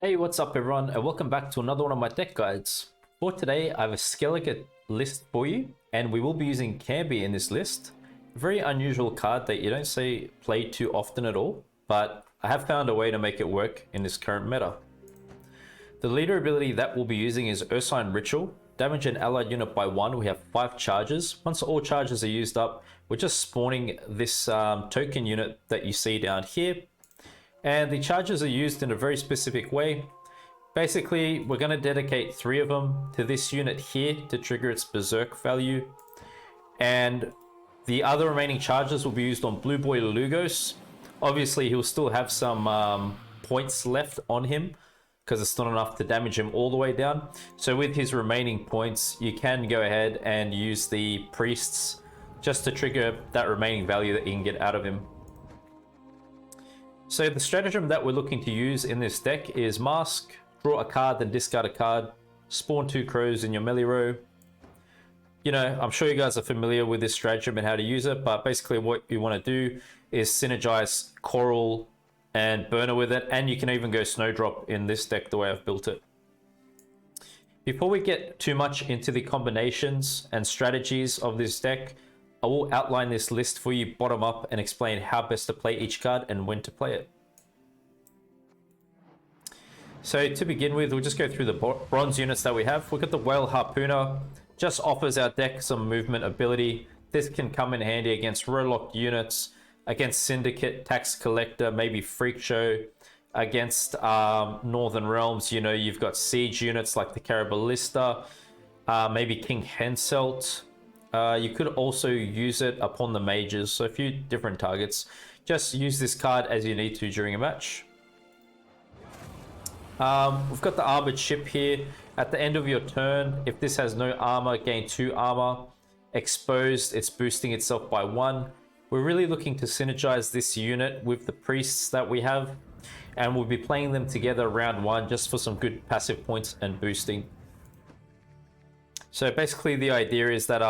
Hey, what's up everyone, and welcome back to another one of my deck guides. For today, I have a Skellige list for you, and we will be using Kambi in this list. A very unusual card that you don't see played too often at all, but I have found a way to make it work in this current meta. The leader ability that we'll be using is Ursine Ritual. Damage an allied unit by 1, we have 5 charges. Once all charges are used up, we're just spawning this token unit that you see down here. And the charges are used in a very specific way. Basically, we're going to dedicate 3 of them to this unit here to trigger its berserk value. And the other remaining charges will be used on Blue Boy Lugos. Obviously, he'll still have some points left on him because it's not enough to damage him all the way down. So with his remaining points, you can go ahead and use the priests just to trigger that remaining value that you can get out of him. So the stratagem that we're looking to use in this deck is Mask, draw a card, then discard a card, spawn 2 crows in your melee row. You know, I'm sure you guys are familiar with this stratagem and how to use it, but basically what you want to do is synergize Coral and Birna with it, and you can even go Snowdrop in this deck the way I've built it. Before we get too much into the combinations and strategies of this deck, I will outline this list for you bottom up and explain how best to play each card and when to play it. So to begin with, we'll just go through the bronze units that we have. We've got the Whale Harpooner, just offers our deck some movement ability. This can come in handy against row-locked units, against Syndicate, Tax Collector, maybe Freak Show, against Northern Realms. You know, you've got siege units like the Carabalista, maybe King Henselt. You could also use it upon the mages, so a few different targets. Just use this card as you need to during a match. We've got the armored ship here. At the end of your turn, if this has no armor, gain 2 armor. Exposed, it's boosting itself by 1. We're really looking to synergize this unit with the priests that we have, and we'll be playing them together round 1 just for some good passive points and boosting. So basically the idea is that,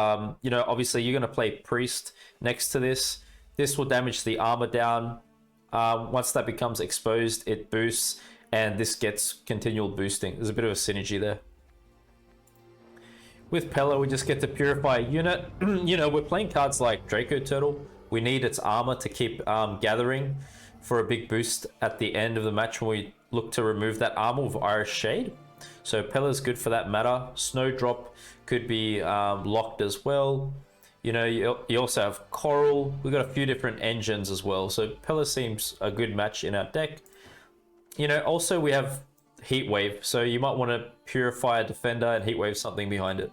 you know, obviously you're going to play Priest next to this. This will damage the armor down. Once that becomes exposed, it boosts, and this gets continual boosting. There's a bit of a synergy there. With Pella, we just get to purify a unit. You know, we're playing cards like Dracoturtle. We need its armor to keep gathering for a big boost at the end of the match when we look to remove that armor with Irish Shade. So Pella's good for that matter. Snowdrop could be locked as well. You know, you also have Coral. We've got a few different engines as well. So Pella seems a good match in our deck. You know, also we have Heatwave. So you might want to purify a defender and Heatwave something behind it.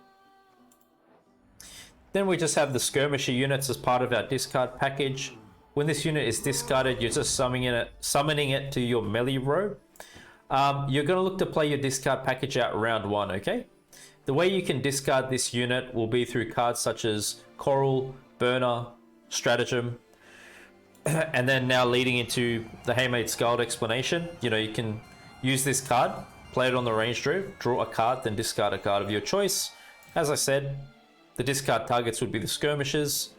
Then we just have the Skirmisher units as part of our discard package. When this unit is discarded, you're just summoning it to your melee row. You're going to look to play your discard package out round 1, okay? The way you can discard this unit will be through cards such as Coral, Birna, Stratagem, and then now leading into the Haymade Scald explanation. You know, you can use this card, play it on the range draw a card, then discard a card of your choice. As I said, the discard targets would be the Skirmishers,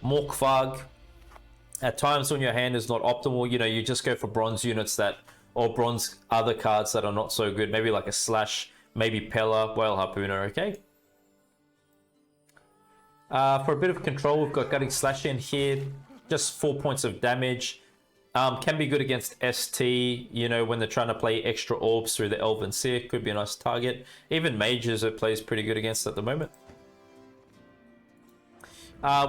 Morkvarg. At times when your hand is not optimal, you know, you just go for bronze units that, or bronze other cards that are not so good, maybe like a Slash, maybe Pella, Whale Harpooner, okay? For a bit of control, we've got Gutting Slash in here, just 4 points of damage. Can be good against ST, you know, when they're trying to play extra orbs through the Elven Seer, could be a nice target. Even mages it plays pretty good against at the moment.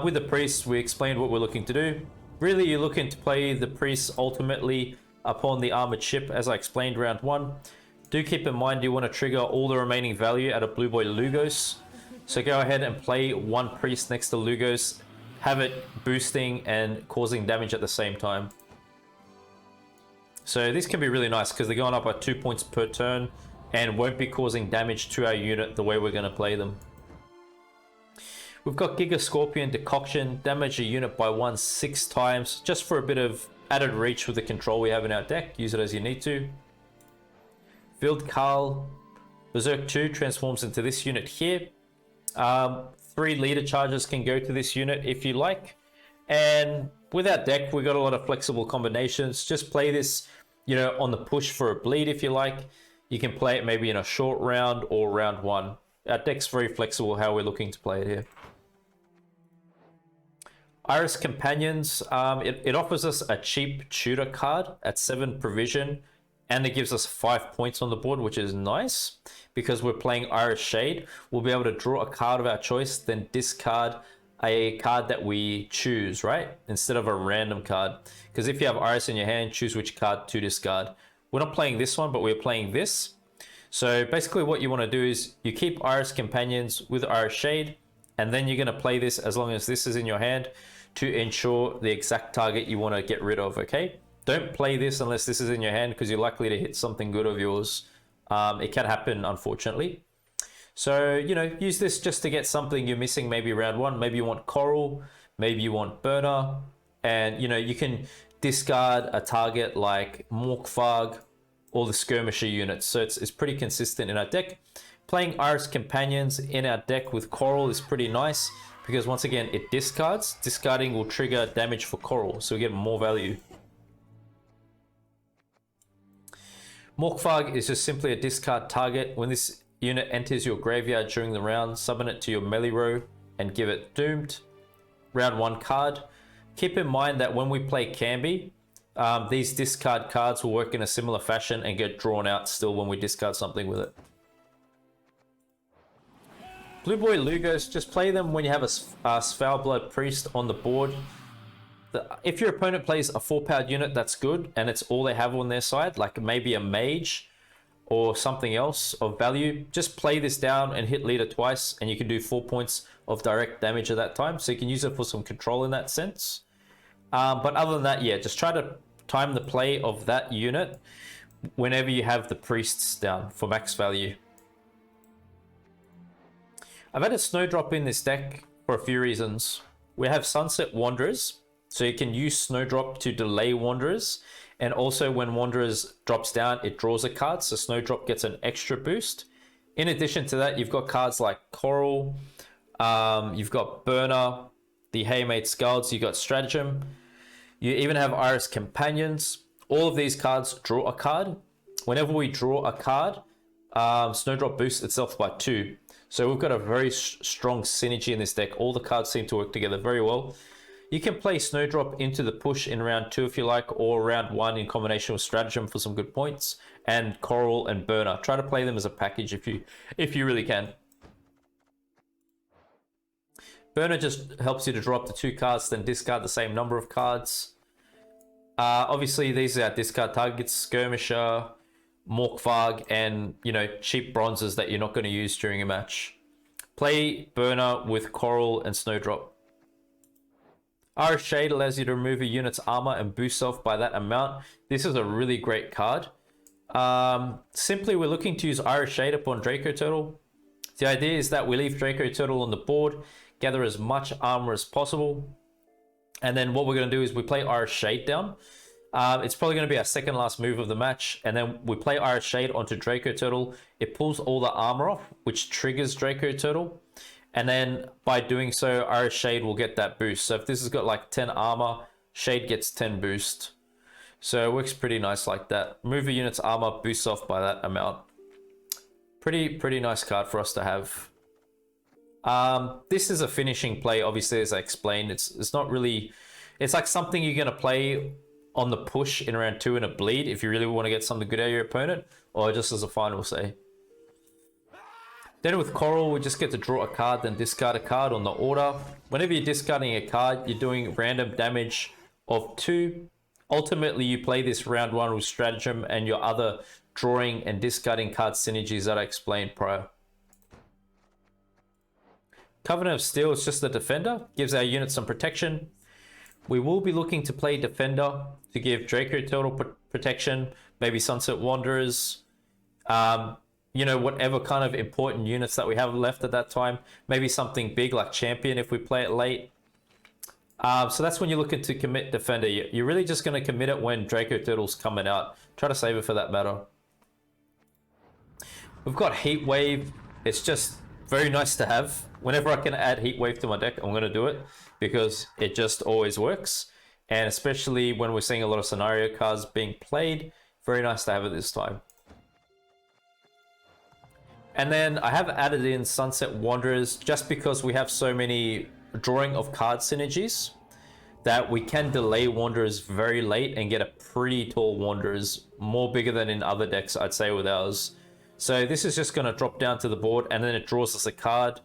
With the Priest, we explained what we're looking to do. Really, you're looking to play the Priest ultimately upon the armored ship, as I explained round 1. Do keep in mind you want to trigger all the remaining value out of Blue Boy Lugos. So go ahead and play 1 priest next to Lugos, have it boosting and causing damage at the same time. So this can be really nice because they're going up by 2 points per turn and won't be causing damage to our unit the way we're going to play them. We've got Giga Scorpion Decoction, damage a unit by 1 6 times, just for a bit of added reach with the control we have in our deck. Use it as you need to. Vildkaarl, Berserk 2 transforms into this unit here. 3 leader charges can go to this unit if you like. And with our deck, we've got a lot of flexible combinations. Just play this you know, on the push for a bleed if you like. You can play it maybe in a short round or round one. Our deck's very flexible how we're looking to play it here. Iris Companions, it offers us a cheap tutor card at 7 provision, and it gives us 5 points on the board, which is nice. Because we're playing Iris Shade, we'll be able to draw a card of our choice, then discard a card that we choose, right? Instead of a random card. Because if you have Iris in your hand, choose which card to discard. We're not playing this one, but we're playing this. So basically what you want to do is you keep Iris Companions with Iris Shade, and then you're going to play this as long as this is in your hand to ensure the exact target you want to get rid of, okay? Don't play this unless this is in your hand because you're likely to hit something good of yours. It can happen, unfortunately. So, you know, use this just to get something you're missing maybe round one. Maybe you want Coral, maybe you want Birna, and, you know, you can discard a target like Nilfgaard or the Skirmisher units. So it's pretty consistent in our deck. Playing Iris Companions in our deck with Coral is pretty nice because once again, it discards. Discarding will trigger damage for Coral, so we get more value. Nilfgaard is just simply a discard target. When this unit enters your graveyard during the round, summon it to your melee row and give it doomed. Round 1 card. Keep in mind that when we play Kambi, these discard cards will work in a similar fashion and get drawn out still when we discard something with it. Blue Boy Lugos, just play them when you have a Svalblood Priest on the board. If your opponent plays a 4-powered unit, that's good, and it's all they have on their side, like maybe a mage or something else of value, just play this down and hit leader twice, and you can do 4 points of direct damage at that time, so you can use it for some control in that sense. But other than that, yeah, just try to time the play of that unit whenever you have the priests down for max value. I've had a Snowdrop in this deck for a few reasons. We have Sunset Wanderers, so you can use Snowdrop to delay Wanderers, and also when Wanderers drops down, it draws a card, so Snowdrop gets an extra boost. In addition to that, you've got cards like Coral, you've got Birna, the Haymade Skulls, you've got Stratagem, you even have Iris Companions. All of these cards draw a card. Whenever we draw a card, Snowdrop boosts itself by 2. So we've got a very strong synergy in this deck. All the cards seem to work together very well. You can play Snowdrop into the push in round 2 if you like, or round 1 in combination with Stratagem for some good points, and Coral and Birna. Try to play them as a package if you really can. Birna just helps you to draw up to 2 cards, then discard the same number of cards. Obviously, these are our discard targets: Skirmisher, Nilfgaard, and, you know, cheap bronzes that you're not going to use during a match. Play Birna with Coral and Snowdrop. Iris Shade allows you to remove a unit's armor and boost self by that amount. This is a really great card. Simply, we're looking to use Iris Shade upon Dracoturtle. The idea is that we leave Dracoturtle on the board, gather as much armor as possible, and then what we're going to do is we play Iris Shade down. It's probably going to be our second last move of the match, and then we play Iris Shade onto Dracoturtle. It pulls all the armor off, which triggers Dracoturtle, and then by doing so, Iris Shade will get that boost. So if this has got like 10 armor, Shade gets 10 boost. So it works pretty nice like that. Move a unit's armor, boosts off by that amount. Pretty nice card for us to have. This is a finishing play, obviously, as I explained. It's not really, it's like something you're going to play on the push in round 2 in a bleed if you really want to get something good out of your opponent, or just as a final say. Then with Coral, we just get to draw a card, then discard a card on the order. Whenever you're discarding a card, you're doing random damage of 2. Ultimately, you play this round 1 with Stratagem and your other drawing and discarding card synergies that I explained prior. Covenant of Steel is just a defender, gives our unit some protection. We will be looking to play defender to give Dracoturtle protection, maybe Sunset Wanderers, you know, whatever kind of important units that we have left at that time. Maybe something big like Champion if we play it late. So that's when you're looking to commit defender. You're really just going to commit it when Dracoturtle's coming out. Try to save it for that matter. We've got Heat Wave. It's just very nice to have. Whenever I can add Heat Wave to my deck, I'm going to do it because it just always works. And especially when we're seeing a lot of scenario cards being played, Very nice to have it this time. And then I have added in Sunset Wanderers just because we have so many drawing of card synergies that we can delay Wanderers very late and get a pretty tall Wanderers, more bigger than in other decks, I'd say, with ours. So this is just going to drop down to the board and then it draws us a card.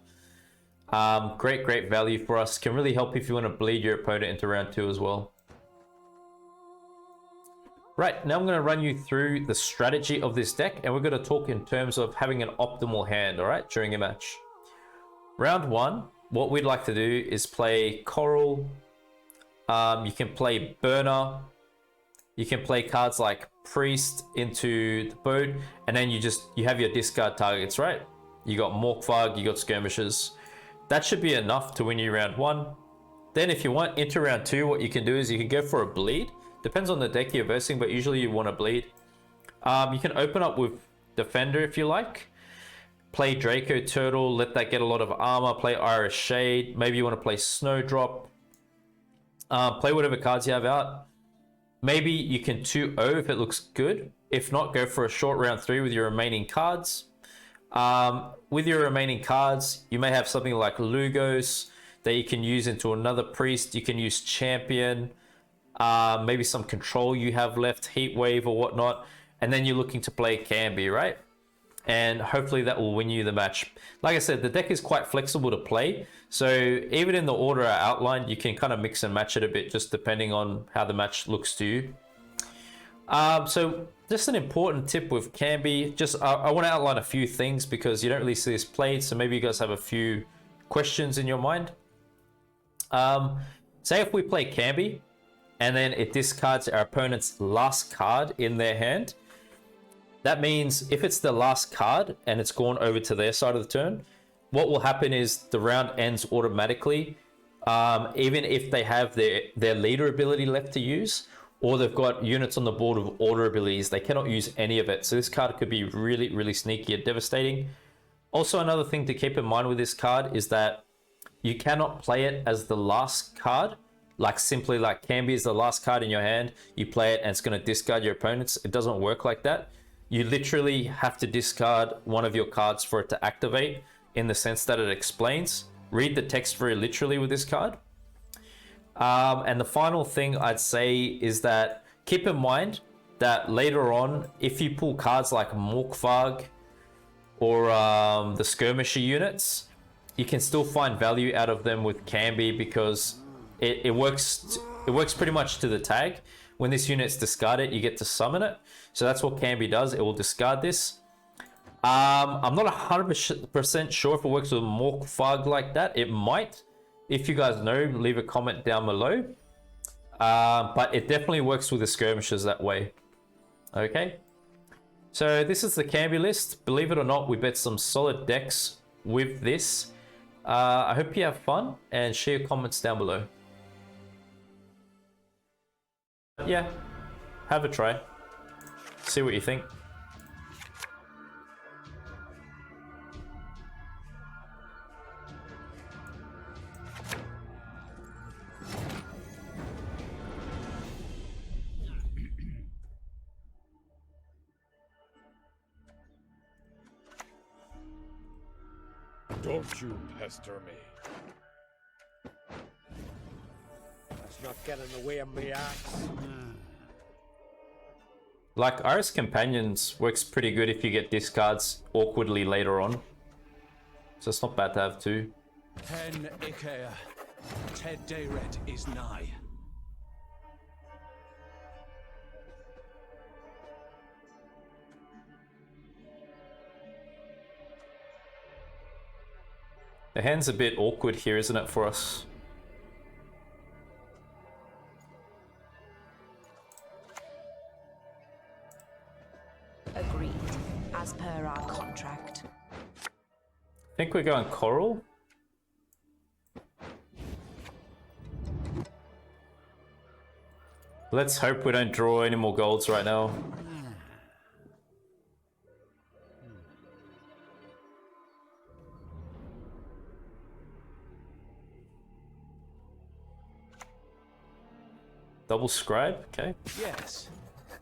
Great value for us. Can really help if you want to bleed your opponent into round 2 as well. Right, now I'm going to run you through the strategy of this deck, and we're going to talk in terms of having an optimal hand, all right, during a match. Round 1, what we'd like to do is play Coral. You can play Birna. You can play cards like Priest into the boat, and then you have your discard targets, right? You got Morkvarg, you got Skirmishers. That should be enough to win you round 1. Then if you want into round 2, what you can do is you can go for a bleed. Depends on the deck you're versing, but usually you want to bleed. You can open up with Defender if you like. Play Dracoturtle, let that get a lot of armor. Play Iris Shade. Maybe you want to play Snowdrop. Play whatever cards you have out. Maybe you can 2-0 if it looks good. If not, go for a short round 3 with your remaining cards. With your remaining cards, you may have something like Lugos that you can use into another Priest. You can use Champion. Maybe some control you have left, Heat Wave or whatnot, and then you're looking to play Kambi, right? And hopefully that will win you the match. Like I said, the deck is quite flexible to play, so even in the order I outlined, you can kind of mix and match it a bit, just depending on how the match looks to you. So just an important tip with Kambi, I want to outline a few things because you don't really see this played, so maybe you guys have a few questions in your mind. Say if we play Kambi, and then it discards our opponent's last card in their hand. That means if it's the last card and it's gone over to their side of the turn, what will happen is the round ends automatically, even if they have their leader ability left to use, or they've got units on the board with order abilities. They cannot use any of it. So this card could be really sneaky and devastating. Also, another thing to keep in mind with this card is that you cannot play it as the last card. Like simply like Kambi is the last card in your hand, you play it and it's going to discard your opponents. It doesn't work like that. You literally have to discard one of your cards for it to activate, in the sense that it explains. Read the text very literally with this card. And the final thing I'd say is that keep in mind that later on, if you pull cards like Morkvarg or the Skirmisher units, you can still find value out of them with Kambi because it works pretty much to the tag. When this unit's discarded, you get to summon it. So that's what Kambi does. It will discard this. I'm not 100% sure if it works with Morkvarg like that. It might. If you guys know, leave a comment down below. But it definitely works with the Skirmishers that way. Okay. So this is the Kambi list. Believe it or not, we bet some solid decks with this. I hope you have fun and share your comments down below. Yeah, have a try. See what you think. Don't you pester me. Let's not get in the way of me axe. Like, Iris Companions works pretty good if you get discards awkwardly later on. So it's not bad to have two. Hen Ikea, Ted Dayred is nigh. The hand's a bit awkward here, isn't it, for us? Agreed, as per our contract. I think we're going Coral. Let's hope we don't draw any more golds right now. Double scribe, okay. Yes,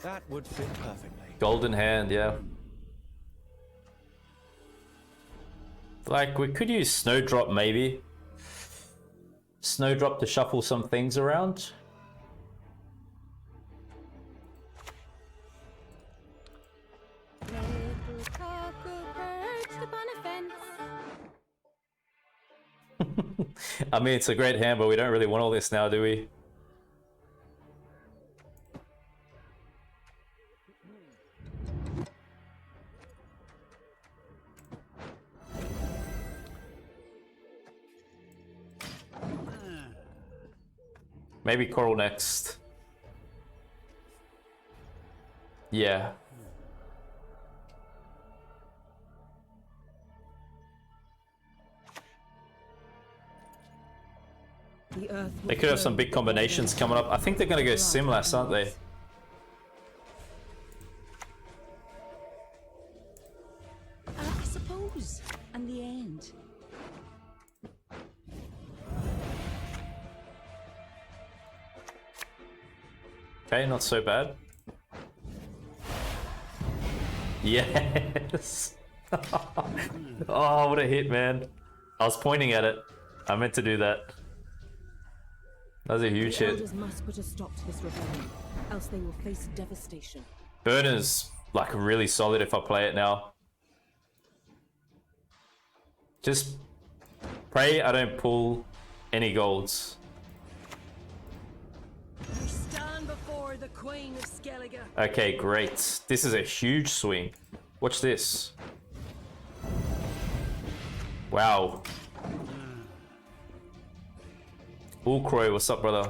That would fit perfectly. Golden hand, yeah. Like, we could use Snowdrop maybe. Snowdrop to shuffle some things around. Little cockle perched upon a fence. I mean, it's a great hand, but we don't really want all this now, do we? Maybe Coral next. Yeah. The earth They could have some big combinations coming up. I think they're going to go Simlas, aren't they? I suppose. And the end. Okay, not so bad. Yes! Oh, what a hit, man. I was pointing at it. I meant to do that. That was a huge The hit. elders must put a stop to this rebellion, else they will face devastation. Birna's like really solid if I play it now. Just pray I don't pull any golds. We stand before the Queen of Skellige. Okay, great. This is a huge swing. Watch this. Wow. Croy, what's up, brother?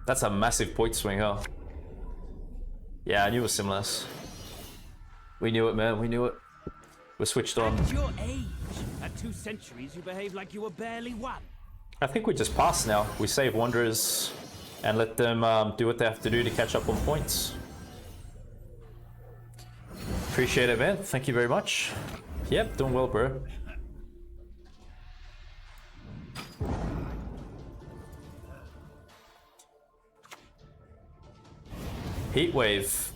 That's a massive point swing, huh? Yeah, I knew it was Simlas. We knew it, man. We knew it. We're switched on. At your age, at 2 centuries, you behave like you were barely one. I think we just pass now. We save Wanderers and let them do what they have to do to catch up on points. Appreciate it, man. Thank you very much. Yep, doing well, bro. Heat wave.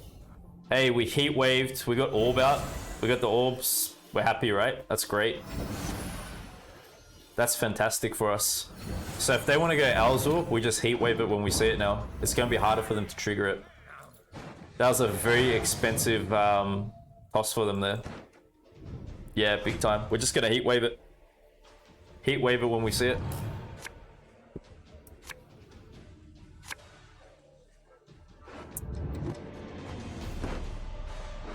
Hey, we heat waved. We got orb out. We got the orbs. We're happy, right? That's great. That's fantastic for us. So if they want to go Alzor, we just heat wave it when we see it now. It's going to be harder for them to trigger it. That was a very expensive toss for them there. Yeah, big time. We're just going to heat wave it. Heat wave it when we see it.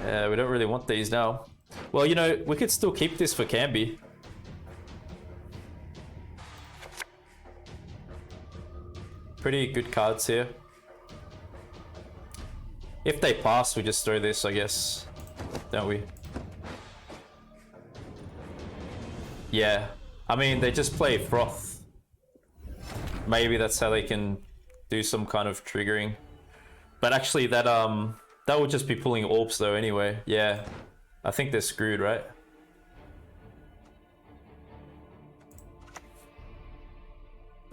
Yeah, we don't really want these now. Well, you know, we could still keep this for Kambi. Pretty good cards here. If they pass, we just throw this, I guess. Don't we? Yeah. I mean, they just play Froth. Maybe that's how they can do some kind of triggering. But actually, that would just be pulling orbs though anyway. Yeah. I think they're screwed, right?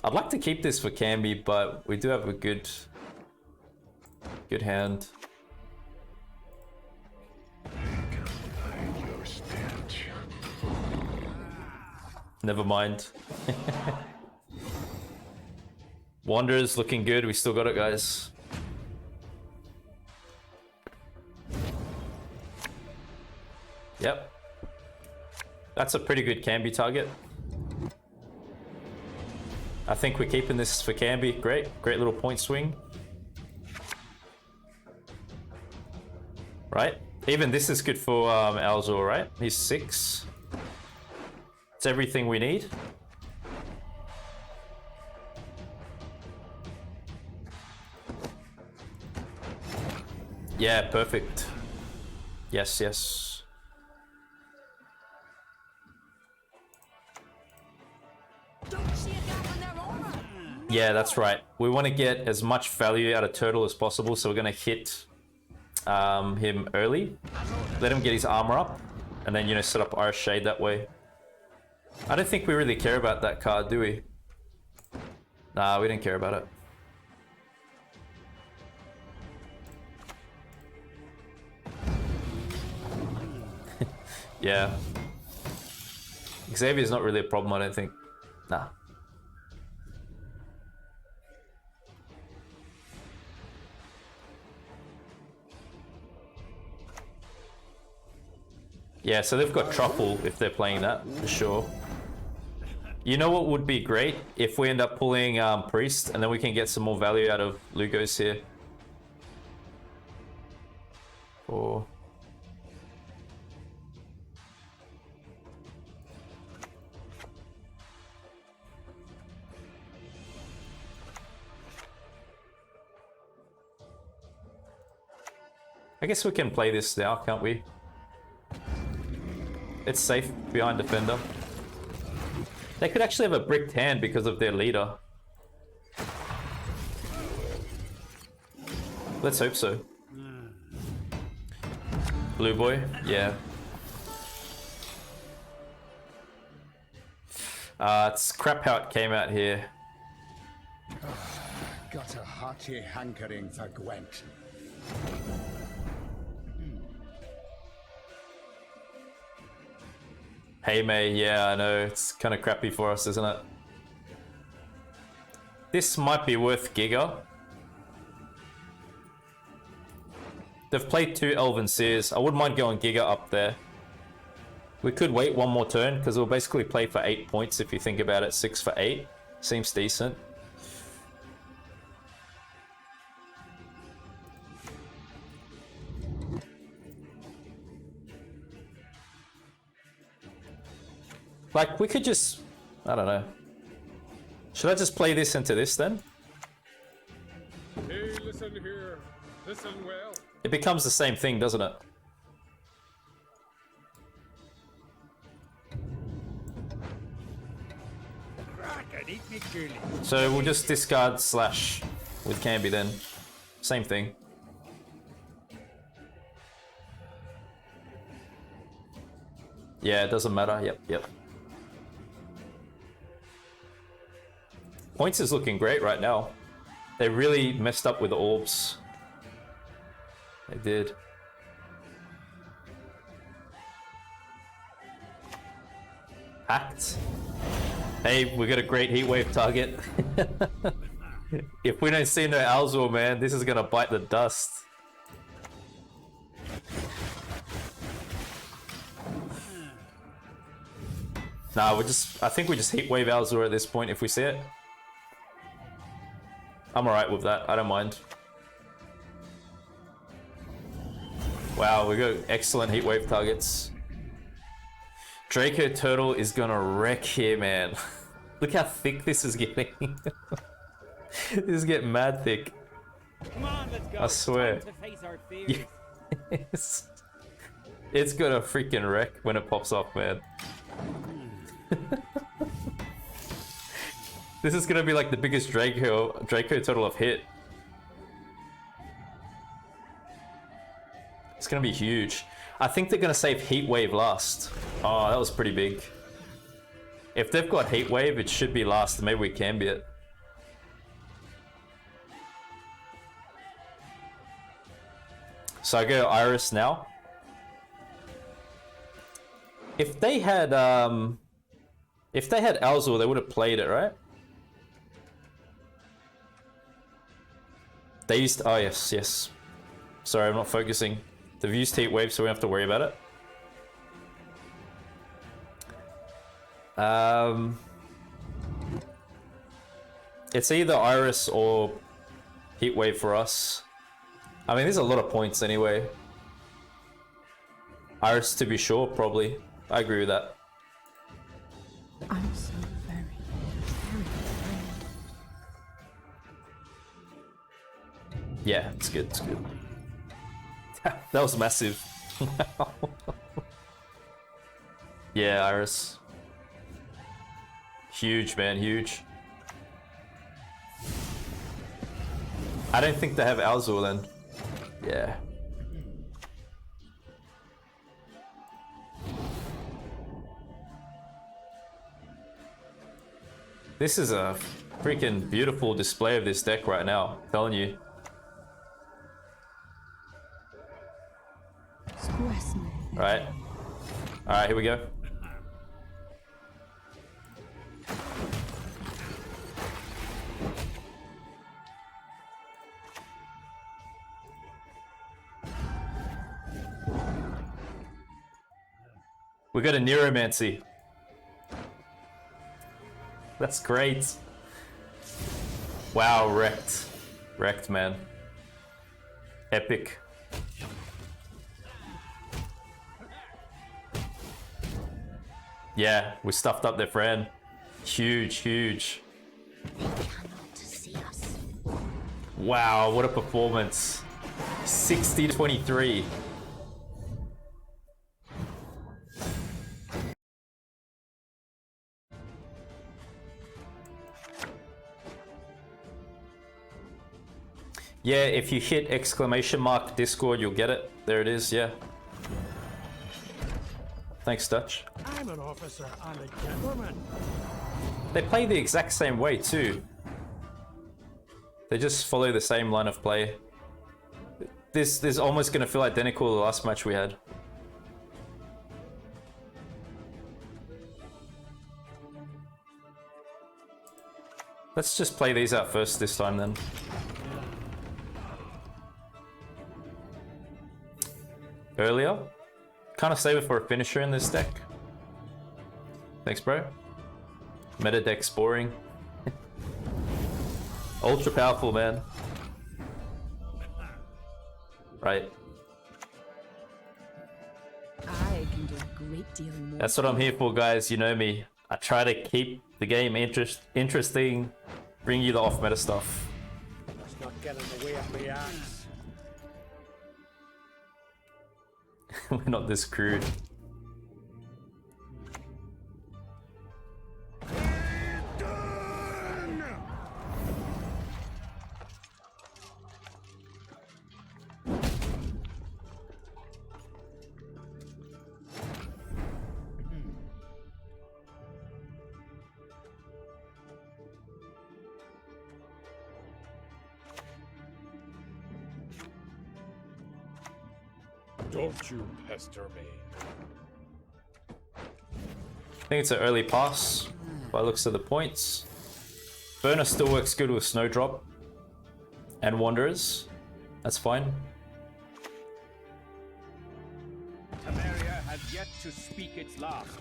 I'd like to keep this for Kambi, but we do have a good hand. Never mind. Wanderers looking good. We still got it, guys. Yep. That's a pretty good Kambi target. I think we're keeping this for Kambi. Great. Great little point swing. Right? Even this is good for Alzor, right? He's 6. It's everything we need. Yeah, perfect. Yes, yes. Yeah, that's right. We want to get as much value out of Turtle as possible, so we're going to hit him early. Let him get his armor up, and then, you know, set up our shade that way. I don't think we really care about that card, do we? Nah, we didn't care about it. Yeah. Xavier's not really a problem, I don't think. Nah. Yeah, so they've got Truffle if they're playing that, for sure. You know what would be great? If we end up pulling Priest, and then we can get some more value out of Lugos here. Or... I guess we can play this now, can't we? It's safe behind Defender. They could actually have a bricked hand because of their leader. Let's hope so. Blue boy, yeah. It's crap how it came out here. Got a hearty hankering for Gwent. Hey May, yeah, I know, it's kind of crappy for us, isn't it? This might be worth Giga. They've played 2 Elven Seers. I wouldn't mind going Giga up there. We could wait one more turn, because we'll basically play for 8 points if you think about it. 6 for 8. Seems decent. Like, we could just... I don't know. Should I just play this into this, then? Hey, listen here. Listen well. It becomes the same thing, doesn't it? Crack and eat me coolie. So we'll just discard Slash with Kambi then. Same thing. Yeah, it doesn't matter. Yep. Points is looking great right now. They really messed up with the orbs. They did. Hacked. Hey, we got a great heatwave target. If we don't see no Alzor, man, this is gonna bite the dust. Nah, I think we just heatwave Alzor at this point if we see it. I'm alright with that, I don't mind. Wow, we got excellent heatwave targets. Dracoturtle is gonna wreck here, man. Look how thick this is getting. This is getting mad thick. Come on, let's go. I swear. Time to face our fears. Yes. It's gonna freaking wreck when it pops off, man. This is gonna be like the biggest Dracoturtle I've hit. It's gonna be huge. I think they're gonna save Heatwave last. Oh, that was pretty big. If they've got Heatwave, it should be last. Maybe we can be it. So I go Iris now. If they had Alzor, they would have played it, right? They used... Oh, yes. Sorry, I'm not focusing. They've used Heatwave, so we don't have to worry about it. It's either Iris or Heatwave for us. I mean, there's a lot of points anyway. Iris to be sure, probably. I agree with that. I'm so very afraid. Yeah, it's good, That was massive. Yeah, Iris. Huge, man, huge. I don't think they have Alzor then. Yeah. This is a freaking beautiful display of this deck right now, I'm telling you. Scoia'tael. Right? Alright, here we go. We got a Neuromancy. That's great. Wow, wrecked. Wrecked, man. Epic. Yeah, we stuffed up their friend. Huge, huge. Wow, what a performance. 60-23. Yeah, if you hit exclamation mark Discord, you'll get it. There it is, yeah. Thanks, Dutch. I'm an officer and a gentleman. They play the exact same way, too. They just follow the same line of play. This is almost going to feel identical to the last match we had. Let's just play these out first this time, then. Earlier. Kind of save it for a finisher in this deck. Thanks, bro. Meta deck's boring. Ultra powerful, man. Right. I can do a great deal more. That's what I'm here for, guys. You know me. I try to keep the game interesting, bring you the off-meta stuff. Let's not get in the way of the axe. We're not this crude. Don't you pester me. I think it's an early pass by looks of the points. Birna still works good with Snowdrop and Wanderers. That's fine. Temeria has yet to speak its last.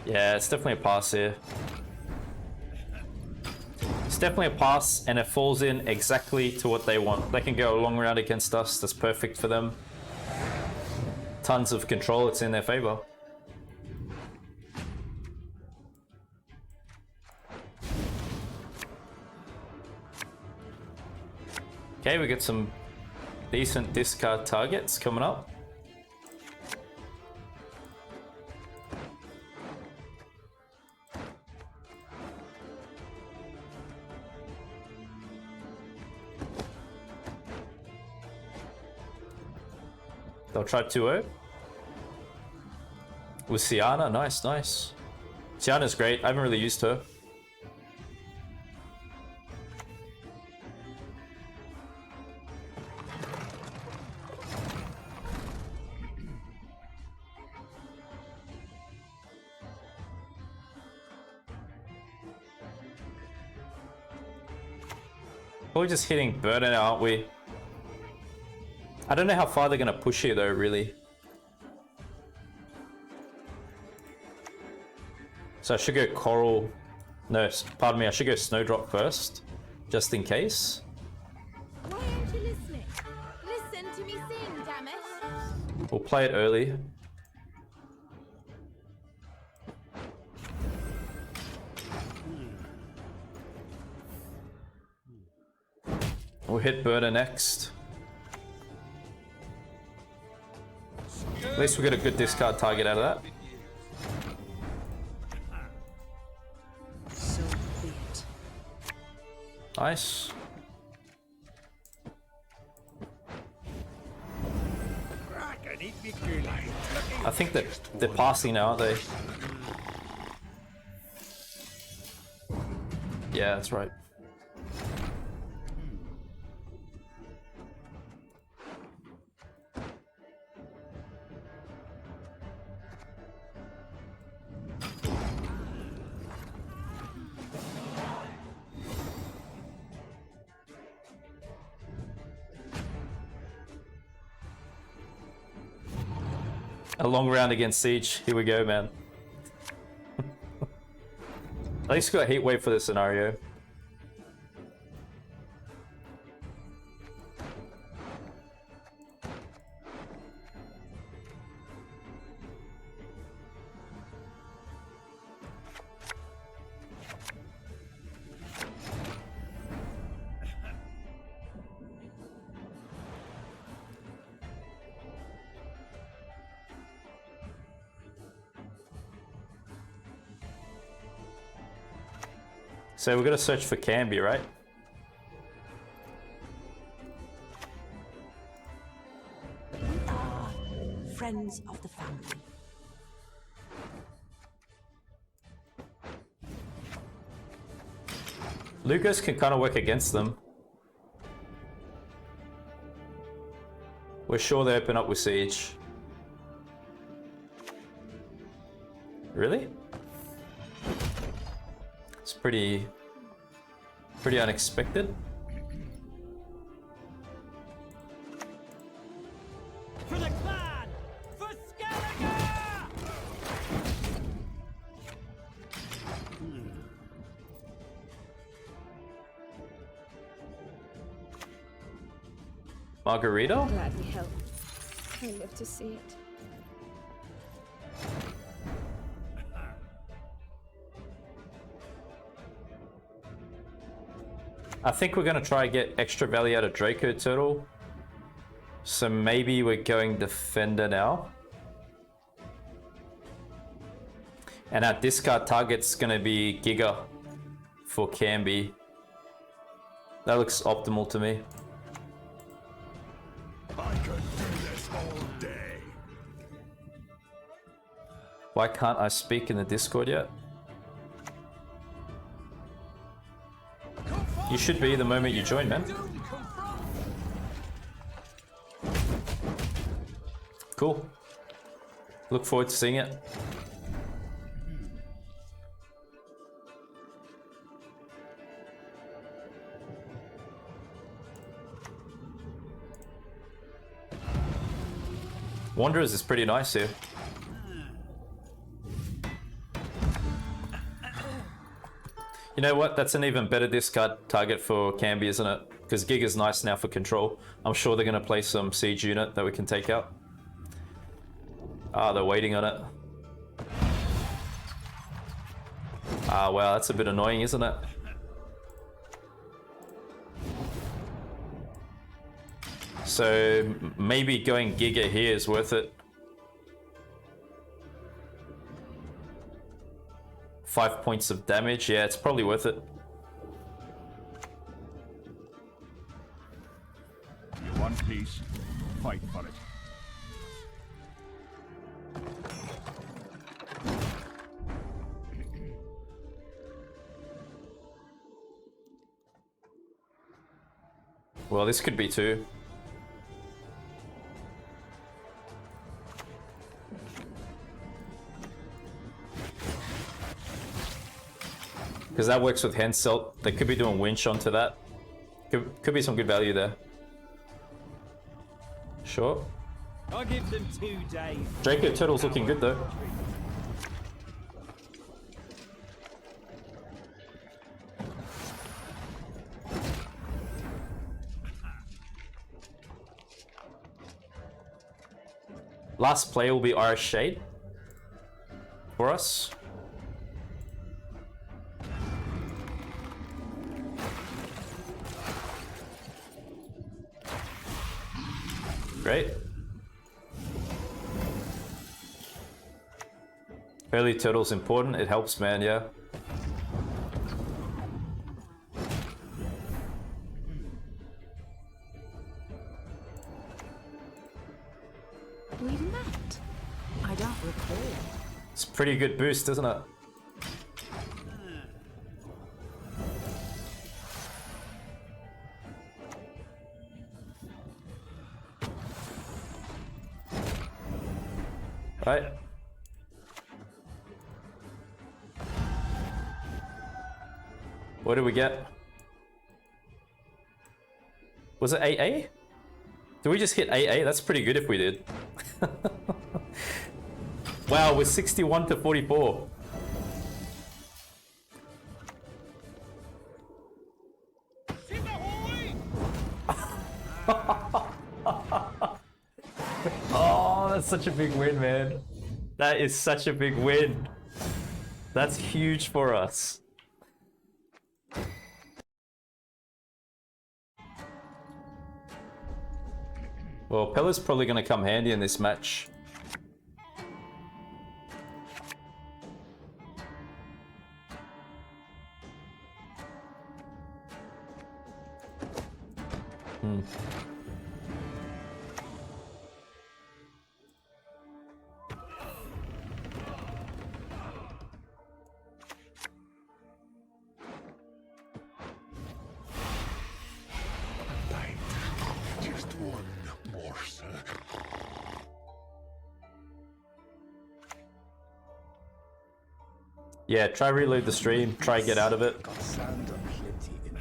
Yeah, it's definitely a pass here. It's definitely a pass, and it falls in exactly to what they want. They can go a long round against us. That's perfect for them. Tons of control. It's in their favor. Okay, we got some decent discard targets coming up. They'll try 2-0. With Sienna, nice, nice. Sienna's great, I haven't really used her. Probably just hitting Birna now, aren't we? I don't know how far they're going to push here though, really. So I should go Coral. No, pardon me, I should go Snowdrop first. Just in case. Why aren't you listening? Listen to me sing, damn it! We'll play it early. We'll hit Birna next. At least we get a good discard target out of that. So be it. Nice. Kraken, eat me coolie. I think that they're passing now, aren't they? Yeah, that's right. A long round against Siege. Here we go, man. At least got Heat Wave for this scenario. So we're gonna search for Kambi, right? Friends of the family. Lucas can kind of work against them. We're sure they open up with Siege. Really? It's pretty unexpected. For the clan! For Skellige! Margarita? Gladly help. I live to see it. I think we're gonna try and get extra value out of Dracoturtle. So maybe we're going Defender now. And our discard target's gonna be Giga for Kambi. That looks optimal to me. I could do this all day. Why can't I speak in the Discord yet? You should be the moment you join, man. Cool. Look forward to seeing it. Wanderers is pretty nice here. You know what? That's an even better discard target for Kambi, isn't it? Because Giga's nice now for control. I'm sure they're going to play some siege unit that we can take out. Ah, they're waiting on it. Ah, wow, that's a bit annoying, isn't it? So maybe going Giga here is worth it. 5 points of damage, yeah, it's probably worth it. You want peace? Fight for it. Well, this could be two. Because that works with Henselt. They could be doing winch onto that. Could be some good value there. Sure. I'll give them 2 days. Dracoturtle's looking good though. Last play will be Irish Shade for us. Great. Early turtle's important. It helps, man, yeah. We met. I don't recall. It's a pretty good boost, isn't it? Right. What did we get? Was it AA? Did we just hit AA? That's pretty good if we did. Wow, we're 61 to 44. Oh, that's such a big win, man. That is such a big win. That's huge for us. Well, Pella's probably going to come handy in this match. Just one morsel. Yeah, try reload the stream, try get out of it. Got sand aplenty in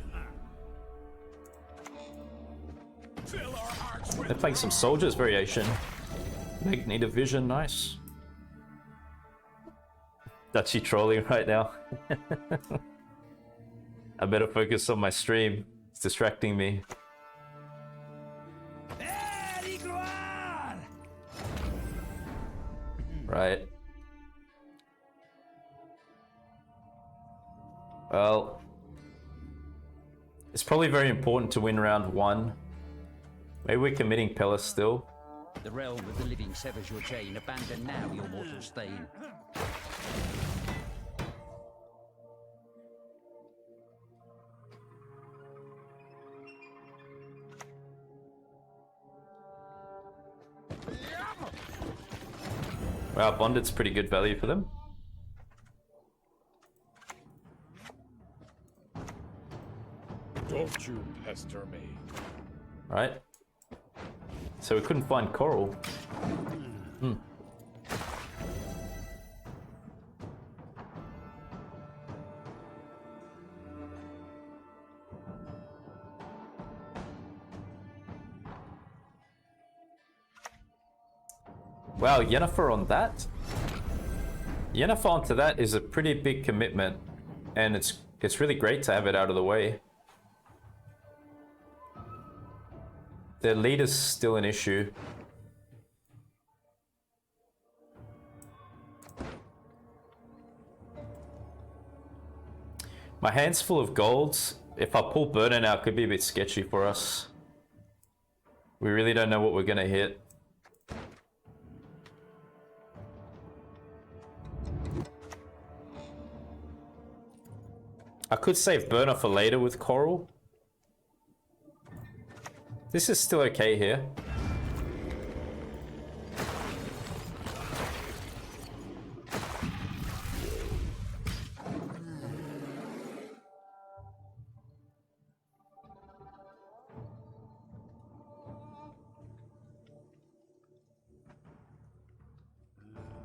it. They're playing some soldiers variation. Magnetic vision, nice. Dutchy trolling right now. I better focus on my stream. It's distracting me. Right. Well, it's probably very important to win round 1. Maybe we're committing Pella still. The realm of the living severs your chain. Abandon now your mortal stain. Wow, Bonded's pretty good value for them. Don't you pester me. Right. So we couldn't find coral. Wow, Yennefer on that? Yennefer onto that is a pretty big commitment, and it's really great to have it out of the way. Their leader's still an issue. My hand's full of golds. If I pull Birna now, it could be a bit sketchy for us. We really don't know what we're gonna hit. I could save Birna for later with coral. This is still okay here.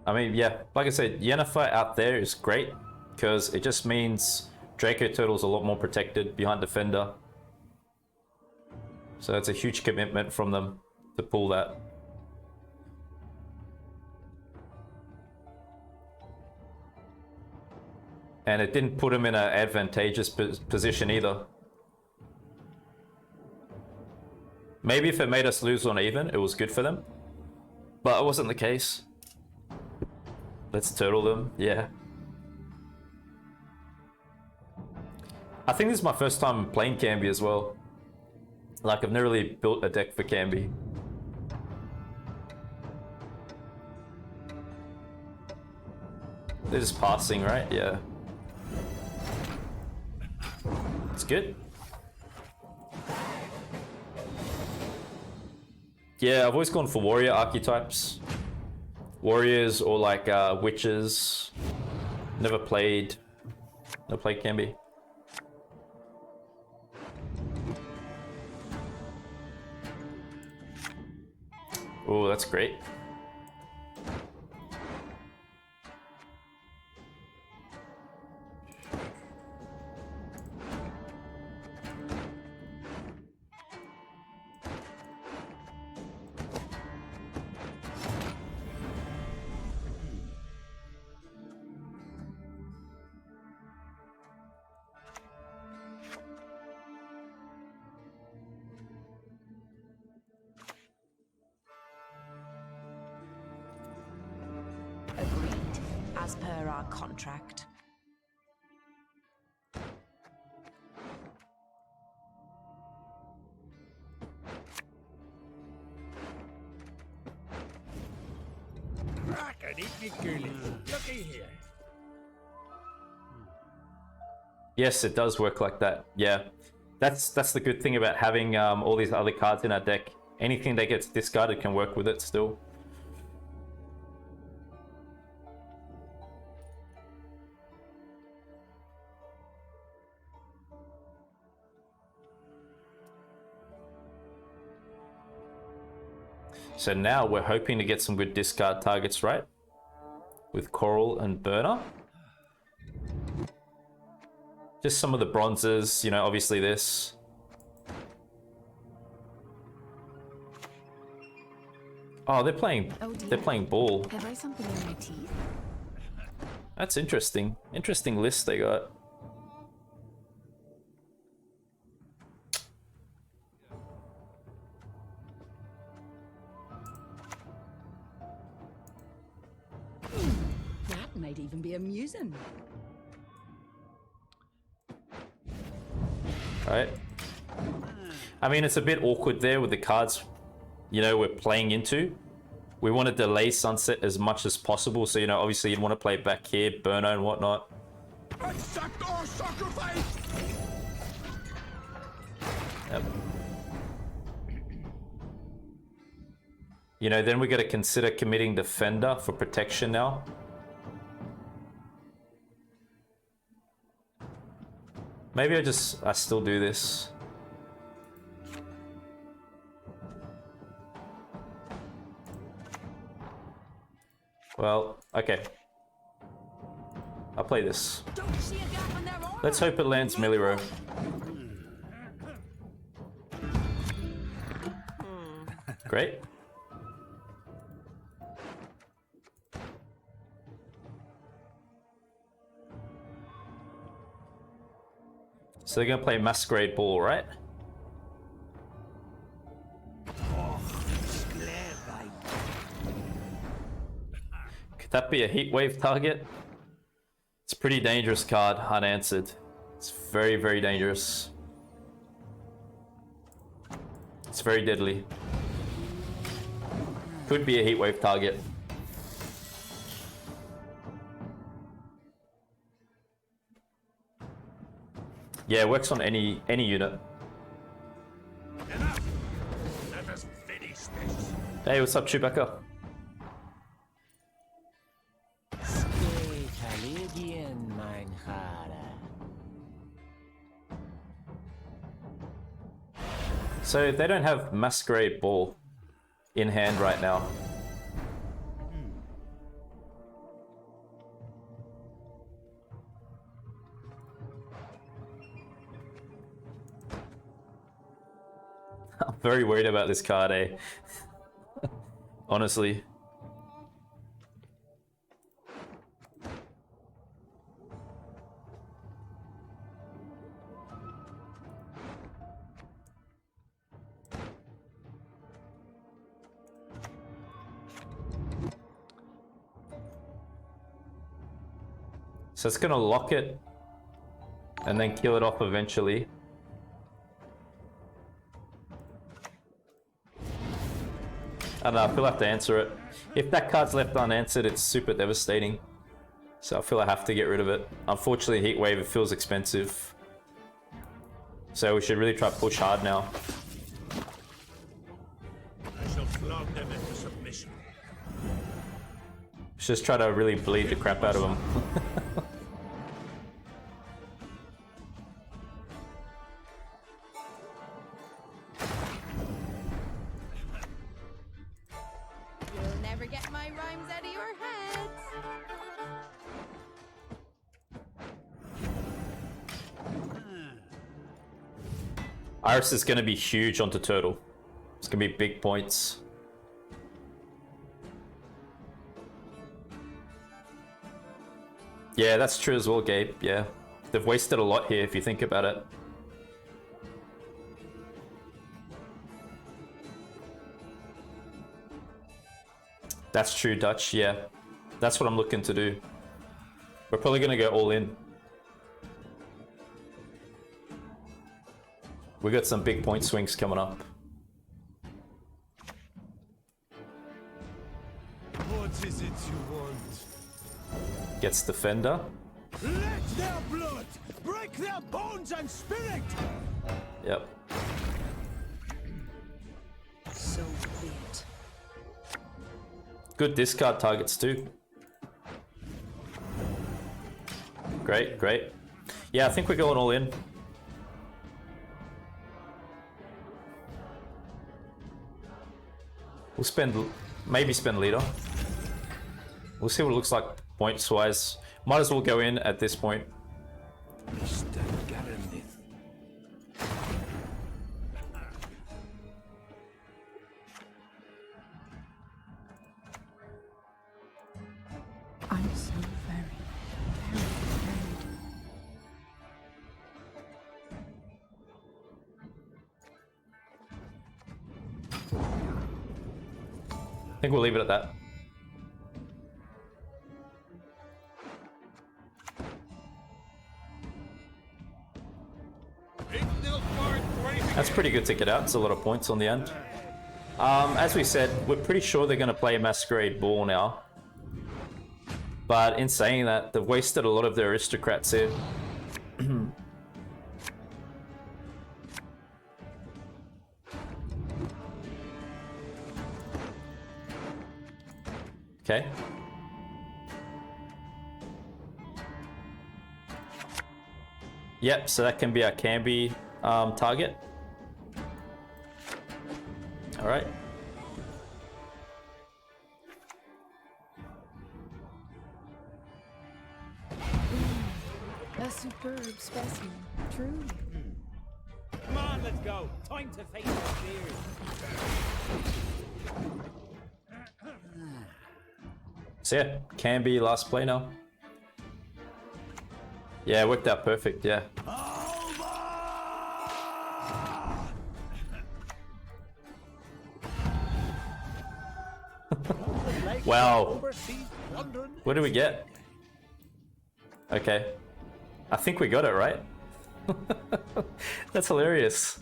I mean, yeah, like I said, Yennefer out there is great because it just means Dracoturtle's a lot more protected behind Defender. So it's a huge commitment from them to pull that. And it didn't put him in an advantageous position either. Maybe if it made us lose on even, it was good for them. But it wasn't the case. Let's turtle them, yeah. I think this is my first time playing Kambi as well. Like, I've never really built a deck for Kambi. They're just passing, right? Yeah. It's good. Yeah, I've always gone for warrior archetypes. Warriors or like witches. Never played Kambi. Oh, that's great. as per our contract. Looky here. Yes, it does work like that. Yeah, that's the good thing about having all these other cards in our deck. Anything that gets discarded can work with it still. So now we're hoping to get some good discard targets, right? With Coral and Birna. Just some of the bronzes, you know, obviously this. Oh, they're playing ball. Have I something in my teeth? That's interesting. Interesting list they got. That might even be amusing. Right. I mean, it's a bit awkward there with the cards, you know, we're playing into. We want to delay sunset as much as possible. So, you know, obviously you'd want to play back here, Birna and whatnot. Accept our sacrifice! Yep. You know, then we got to consider committing Defender for protection now. Maybe I still do this. Well, okay. I'll play this. Let's hope it lands Meliro. Great. So they're gonna play Masquerade Ball, right? Could that be a Heatwave target? It's a pretty dangerous card, unanswered. It's very, very dangerous. It's very deadly. Could be a Heatwave target. Yeah, it works on any unit. Enough! Let us finish this. Hey, what's up, Chewbacca? So they don't have Masquerade Ball in hand right now. I'm very worried about this card, eh? Honestly. So it's gonna lock it and then kill it off eventually. I don't know, I feel I have to answer it. If that card's left unanswered, it's super devastating. So I feel I have to get rid of it. Unfortunately, Heatwave, it feels expensive. So we should really try to push hard now. I shall flog them into submission. Let's just try to really bleed the crap out of them. You'll never get my rhymes out of your head. Iris is going to be huge onto Turtle. It's going to be big points. Yeah, that's true as well, Gabe. Yeah. They've wasted a lot here if you think about it. That's true, Dutch. Yeah. That's what I'm looking to do. We're probably gonna go all in. We got some big point swings coming up. What is it you want? Gets defender. Let their blood break their bones and spirit! Yep. So be it. Good discard targets too. Great, great. Yeah, I think we're going all in. We'll spend, maybe spend leader. We'll see what it looks like points wise. Might as well go in at this point. Mr. Garanith. I'm so very, very afraid. I think we'll leave it at that. That's pretty good to get out. It's a lot of points on the end. As we said, we're pretty sure they're going to play Masquerade Ball now. But in saying that, they've wasted a lot of their aristocrats here. Okay. Yep, so that can be our Kambi target. All right. A superb specimen, truly. Come on, let's go. Time to face our fears. So yeah, Kambi last play now. Yeah, it worked out perfect, yeah. Wow. What do we get? Okay. I think we got it, right? That's hilarious.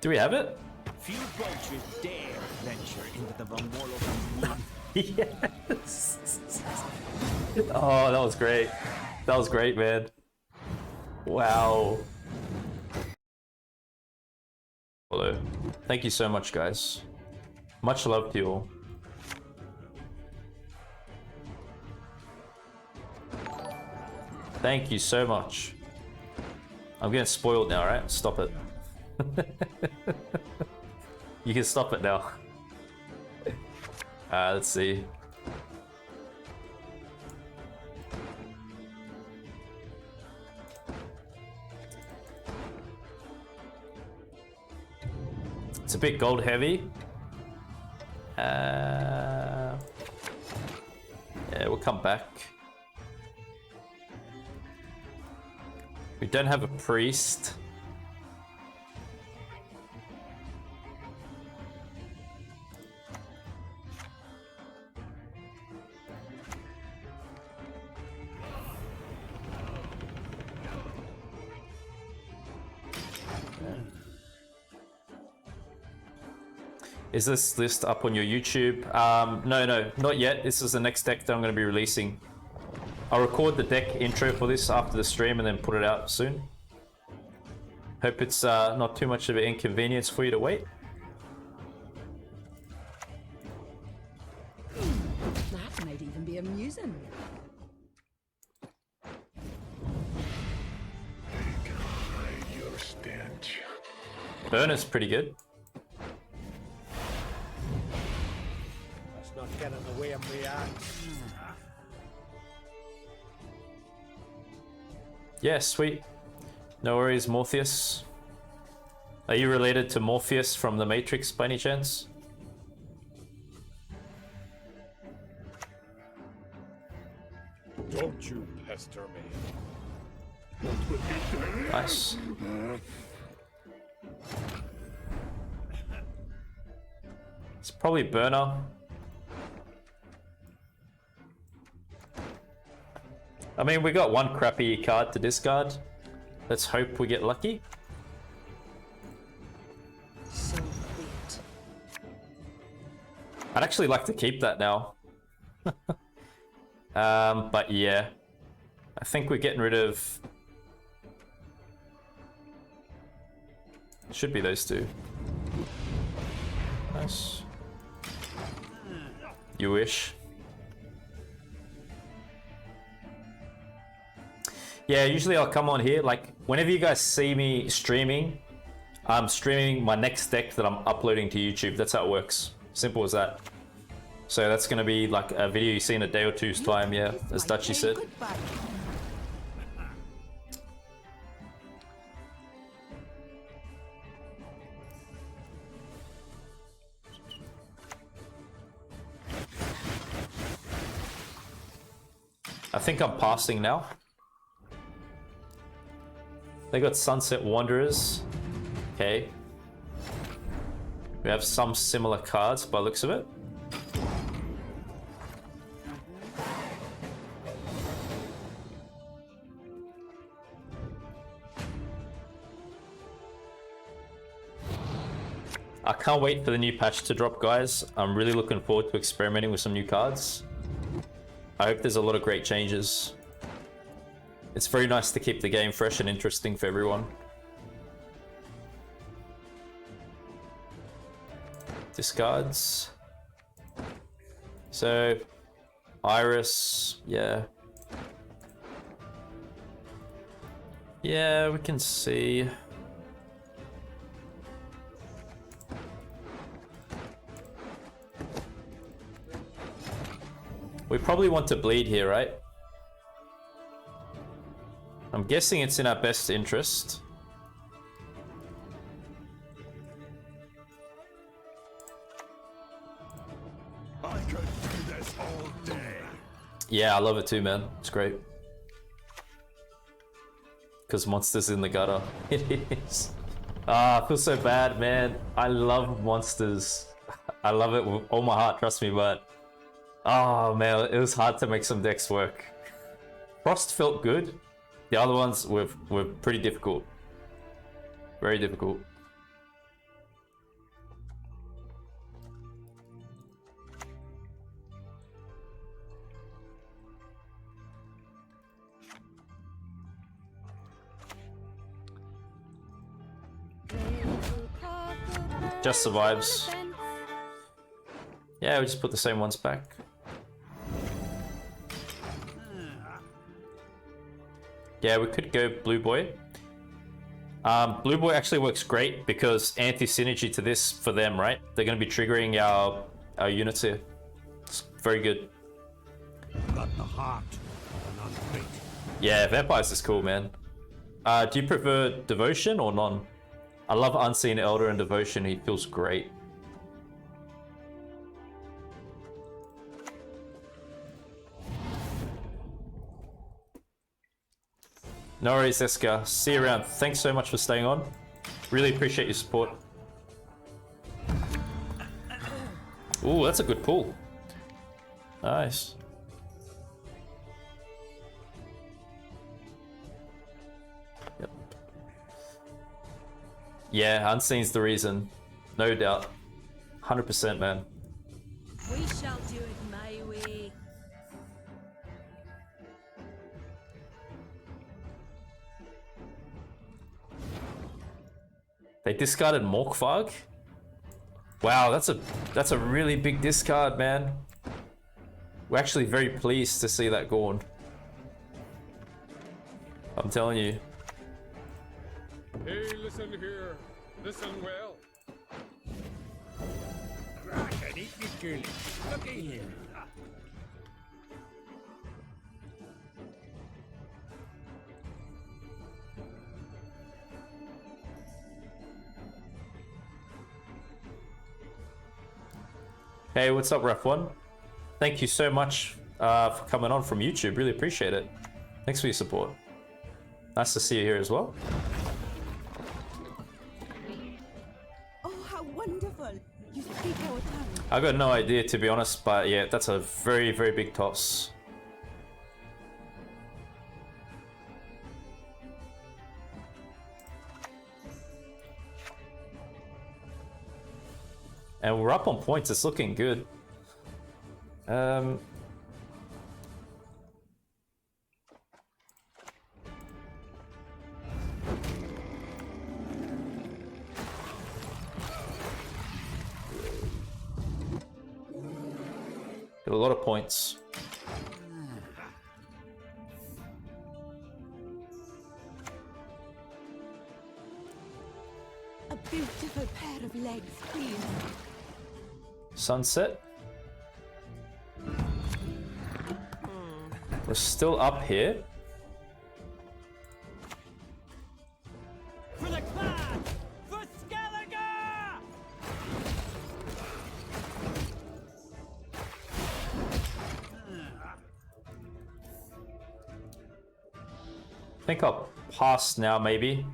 Do we have it? Few vultures dare venture into the vulnerable. Yes. Oh, that was great. That was great, man. Wow. Hello. Thank you so much, guys. Much love to you all. Thank you so much. I'm getting spoiled now, right? Stop it. You can stop it now. Let's see. It's a bit gold heavy. Yeah, we'll come back. We don't have a priest. Is this list up on your YouTube? No, not yet. This is the next deck that I'm going to be releasing. I'll record the deck intro for this after the stream and then put it out soon. Hope it's not too much of an inconvenience for you to wait. That might even be amusing. Your stench. Birna's pretty good. Let's not get in the way of me axe. Yeah, sweet. No worries, Morpheus. Are you related to Morpheus from the Matrix by any chance? Don't you pester me. Nice. It's probably Birna. I mean, we got one crappy card to discard. Let's hope we get lucky. So be it. I'd actually like to keep that now. But yeah, I think we're getting rid of... Should be those two. Nice. You wish. Yeah, usually I'll come on here, like, whenever you guys see me streaming, I'm streaming my next deck that I'm uploading to YouTube. That's how it works. Simple as that. So that's going to be like a video you see in a day or two's time, yeah, as Dutchy said. I think I'm passing now. They got Sunset Wanderers. Okay. We have some similar cards by the looks of it. I can't wait for the new patch to drop, guys. I'm really looking forward to experimenting with some new cards. I hope there's a lot of great changes. It's very nice to keep the game fresh and interesting for everyone. Discards. So, Iris, yeah. Yeah, we can see. We probably want to bleed here, right? I'm guessing it's in our best interest. I could do this all day. Yeah, I love it too, man. It's great. Because monsters in the gutter. It is. Ah, I feel so bad, man. I love monsters. I love it with all my heart, trust me, but... Oh, man, it was hard to make some decks work. Frost felt good. The other ones were pretty difficult. Very difficult. Just survives. Yeah, we just put the same ones back. Yeah, we could go Blue Boy. Blue Boy actually works great because anti-synergy to this for them, right? They're going to be triggering our units here. It's very good. Got the heart of an unfit. Yeah, Vampires is cool, man. Do you prefer Devotion or none? I love Unseen Elder and Devotion. He feels great. No worries, Eska. See you around. Thanks so much for staying on. Really appreciate your support. Ooh, that's a good pull. Nice. Yep. Yeah, Unseen's the reason. No doubt. 100%, man. We shall do it my way. They discarded Morkvarg? Wow, that's a really big discard, man. We're actually very pleased to see that gone. I'm telling you. Hey, listen here. Listen well. Looky here. Hey, what's up, Rough One? Thank you so much for coming on from YouTube. Really appreciate it. Thanks for your support. Nice to see you here as well. Oh, how wonderful! You speak our tongue. I got no idea, to be honest, but yeah, that's a very, very big toss. And we're up on points. It's looking good. Got a lot of points. A beautiful pair of legs, please. Sunset. We're still up here. For the clan! For Skellige! I think I'll pass now, maybe.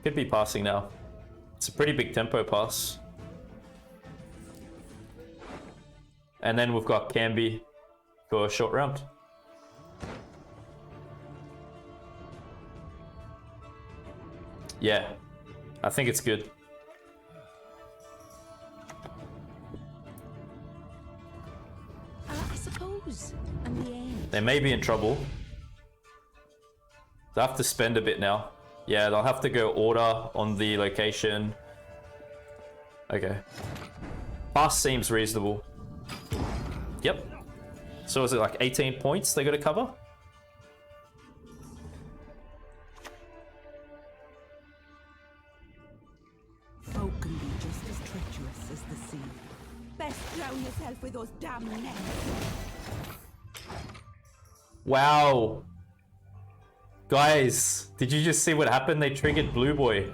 Could be passing now. It's a pretty big tempo pass. And then we've got Kambi for a short round. Yeah, I think it's good. I suppose, in the end. They may be in trouble. They'll have to spend a bit now. Yeah, they'll have to go order on the location. Okay. Pass seems reasonable. Yep. So is it like 18 points they got to cover? Folk can be just as treacherous as the sea. Best drown yourself with those damn nets. Wow. Guys, did you just see what happened? They triggered Blue Boy.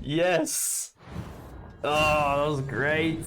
Yes. Oh, that was great.